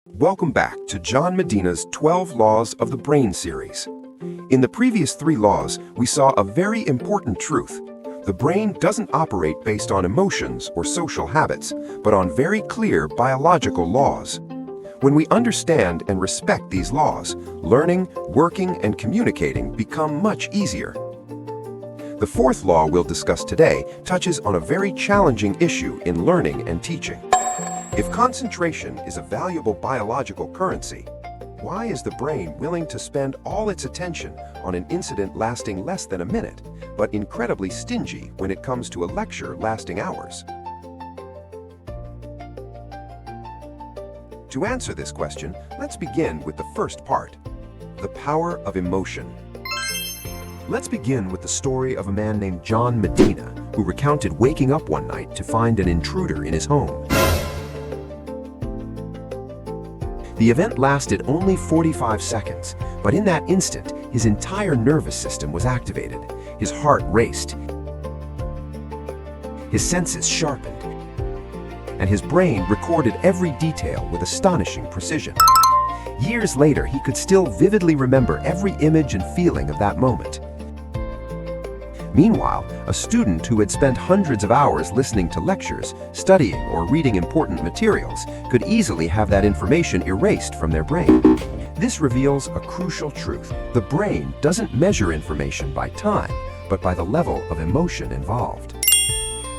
Welcome back to John Medina's 12 Laws of the Brain series. In the previous 3 laws, we saw a very important truth. The brain doesn't operate based on emotions or social habits, but on very clear biological laws. When we understand and respect these laws, learning, working, and communicating become much easier. The 4th law we'll discuss today touches on a very challenging issue in learning and teaching. If concentration is a valuable biological currency, why is the brain willing to spend all its attention on an incident lasting less than a minute, but incredibly stingy when it comes to a lecture lasting hours? To answer this question, let's begin with the first part, the power of emotion. Let's begin with the story of a man named John Medina, who recounted waking up one night to find an intruder in his home. The event lasted only 45 seconds, but in that instant, his entire nervous system was activated. His heart raced, his senses sharpened, and his brain recorded every detail with astonishing precision. Years later, he could still vividly remember every image and feeling of that moment. Meanwhile, a student who had spent hundreds of hours listening to lectures, studying, or reading important materials could easily have that information erased from their brain. This reveals a crucial truth. The brain doesn't measure information by time, but by the level of emotion involved.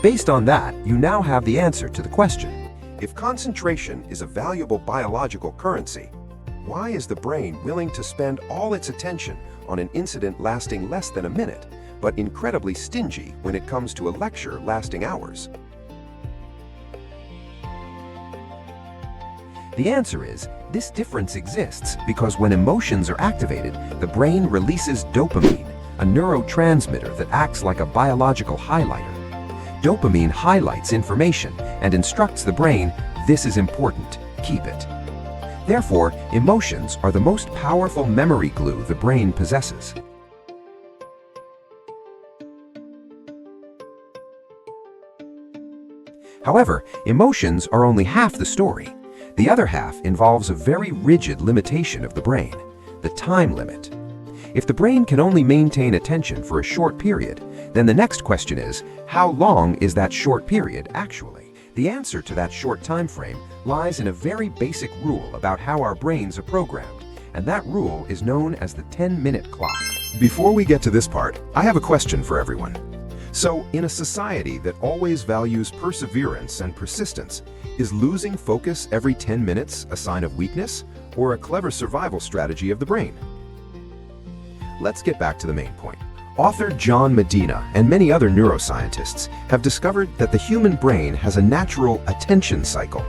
Based on that, you now have the answer to the question. If concentration is a valuable biological currency, why is the brain willing to spend all its attention on an incident lasting less than a minute, but incredibly stingy when it comes to a lecture lasting hours? The answer is, this difference exists because when emotions are activated, the brain releases dopamine, a neurotransmitter that acts like a biological highlighter. Dopamine highlights information and instructs the brain, this is important, keep it. Therefore, emotions are the most powerful memory glue the brain possesses. However, emotions are only half the story. The other half involves a very rigid limitation of the brain, the time limit. If the brain can only maintain attention for a short period, then the next question is, how long is that short period actually? The answer to that short time frame lies in a very basic rule about how our brains are programmed, and that rule is known as the 10-minute clock. Before we get to this part, I have a question for everyone. So, in a society that always values perseverance and persistence, is losing focus every 10 minutes a sign of weakness or a clever survival strategy of the brain? Let's get back to the main point. Author John Medina and many other neuroscientists have discovered that the human brain has a natural attention cycle.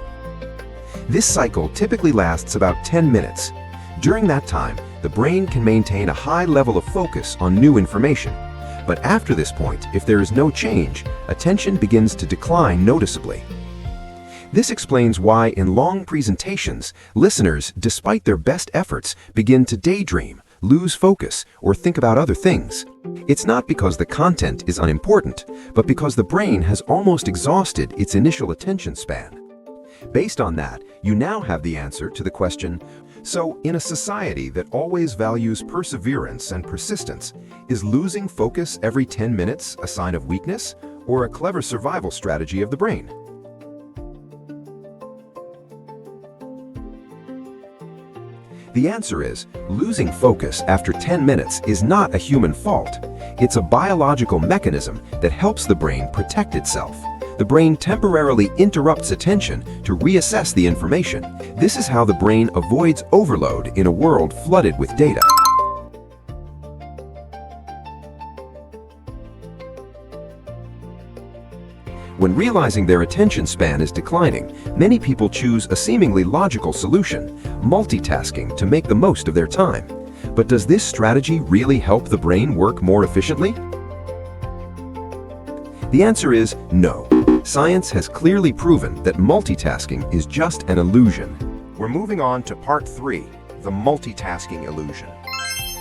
This cycle typically lasts about 10 minutes. During that time, the brain can maintain a high level of focus on new information. But after this point, if there is no change, attention begins to decline noticeably. This explains why in long presentations, listeners, despite their best efforts, begin to daydream, lose focus, or think about other things. It's not because the content is unimportant, but because the brain has almost exhausted its initial attention span. Based on that, you now have the answer to the question, so in a society that always values perseverance and persistence, is losing focus every 10 minutes a sign of weakness or a clever survival strategy of the brain? The answer is, losing focus after 10 minutes is not a human fault. It's a biological mechanism that helps the brain protect itself. The brain temporarily interrupts attention to reassess the information. This is how the brain avoids overload in a world flooded with data. When realizing their attention span is declining, many people choose a seemingly logical solution, multitasking, to make the most of their time. But does this strategy really help the brain work more efficiently? The answer is no. Science has clearly proven that multitasking is just an illusion. We're moving on to part 3, the multitasking illusion.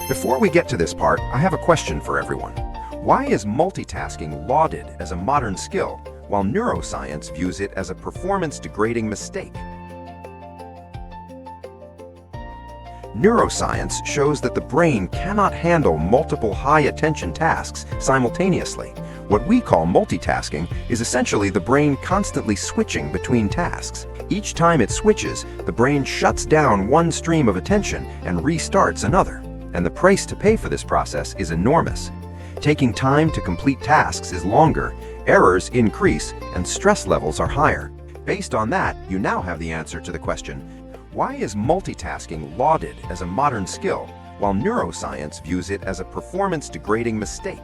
Before we get to this part, I have a question for everyone. Why is multitasking lauded as a modern skill, while neuroscience views it as a performance-degrading mistake? Neuroscience shows that the brain cannot handle multiple high-attention tasks simultaneously. What we call multitasking is essentially the brain constantly switching between tasks. Each time it switches, the brain shuts down one stream of attention and restarts another. And the price to pay for this process is enormous. Taking time to complete tasks is longer, errors increase, and stress levels are higher. Based on that, you now have the answer to the question, why is multitasking lauded as a modern skill, while neuroscience views it as a performance-degrading mistake?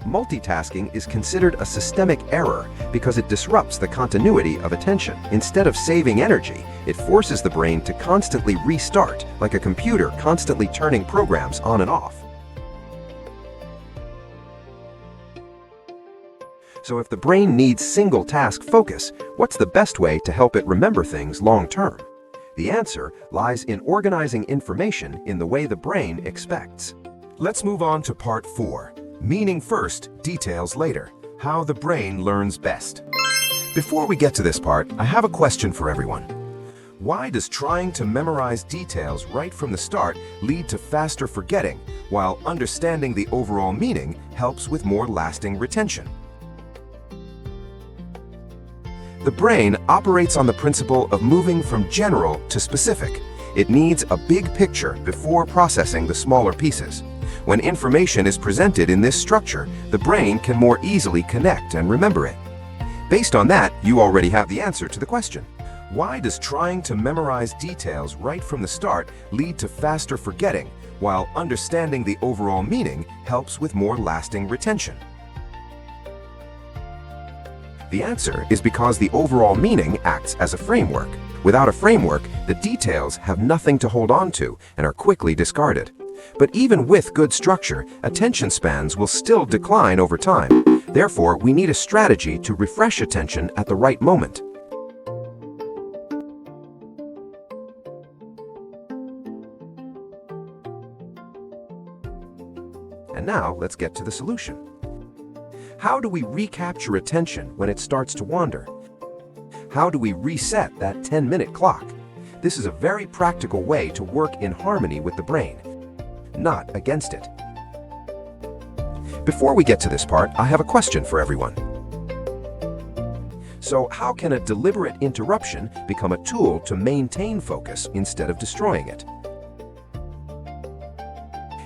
Multitasking is considered a systemic error because it disrupts the continuity of attention. Instead of saving energy, it forces the brain to constantly restart, like a computer constantly turning programs on and off. So if the brain needs single-task focus, what's the best way to help it remember things long-term? The answer lies in organizing information in the way the brain expects. Let's move on to part 4. Meaning first, details later. How the brain learns best. Before we get to this part, I have a question for everyone. Why does trying to memorize details right from the start lead to faster forgetting, while understanding the overall meaning helps with more lasting retention? The brain operates on the principle of moving from general to specific. It needs a big picture before processing the smaller pieces. When information is presented in this structure, the brain can more easily connect and remember it. Based on that, you already have the answer to the question. Why does trying to memorize details right from the start lead to faster forgetting, while understanding the overall meaning helps with more lasting retention? The answer is because the overall meaning acts as a framework. Without a framework, the details have nothing to hold on to and are quickly discarded. But even with good structure, attention spans will still decline over time. Therefore, we need a strategy to refresh attention at the right moment. And now, let's get to the solution. How do we recapture attention when it starts to wander? How do we reset that 10-minute clock? This is a very practical way to work in harmony with the brain, not against it. Before we get to this part, I have a question for everyone. So how can a deliberate interruption become a tool to maintain focus instead of destroying it?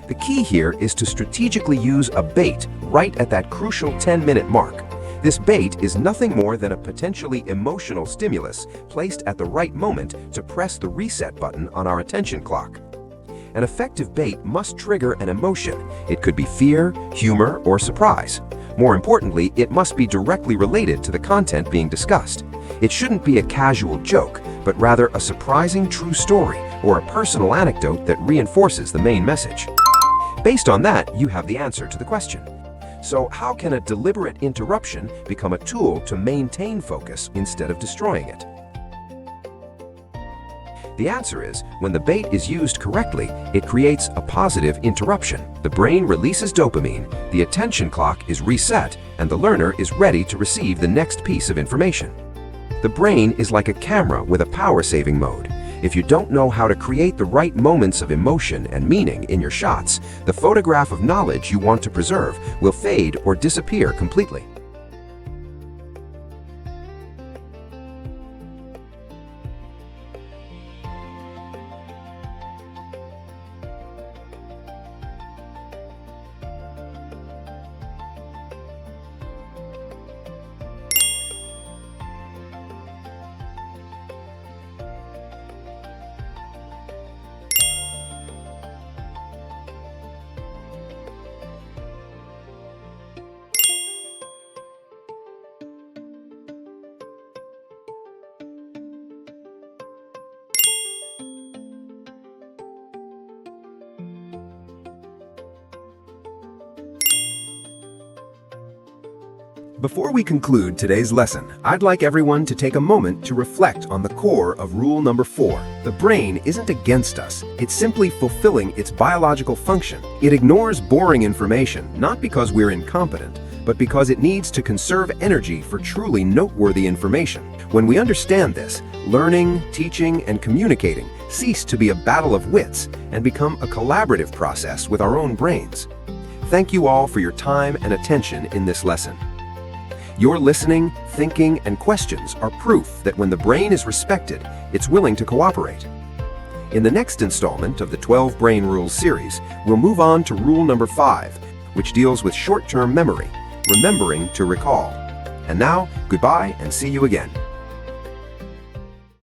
The key here is to strategically use a bait right at that crucial 10-minute mark. This bait is nothing more than a potentially emotional stimulus placed at the right moment to press the reset button on our attention clock. An effective bait must trigger an emotion. It could be fear, humor, or surprise. More importantly, it must be directly related to the content being discussed. It shouldn't be a casual joke, but rather a surprising true story or a personal anecdote that reinforces the main message. Based on that, you have the answer to the question. So how can a deliberate interruption become a tool to maintain focus instead of destroying it? The answer is, when the bait is used correctly, it creates a positive interruption. The brain releases dopamine, the attention clock is reset, and the learner is ready to receive the next piece of information. The brain is like a camera with a power-saving mode. If you don't know how to create the right moments of emotion and meaning in your shots, the photograph of knowledge you want to preserve will fade or disappear completely. Before we conclude today's lesson, I'd like everyone to take a moment to reflect on the core of rule number 4. The brain isn't against us, it's simply fulfilling its biological function. It ignores boring information, not because we're incompetent, but because it needs to conserve energy for truly noteworthy information. When we understand this, learning, teaching, and communicating cease to be a battle of wits and become a collaborative process with our own brains. Thank you all for your time and attention in this lesson. Your listening, thinking, and questions are proof that when the brain is respected, it's willing to cooperate. In the next installment of the 12 Brain Rules series, we'll move on to rule number 5, which deals with short-term memory, remembering to recall. And now, goodbye and see you again.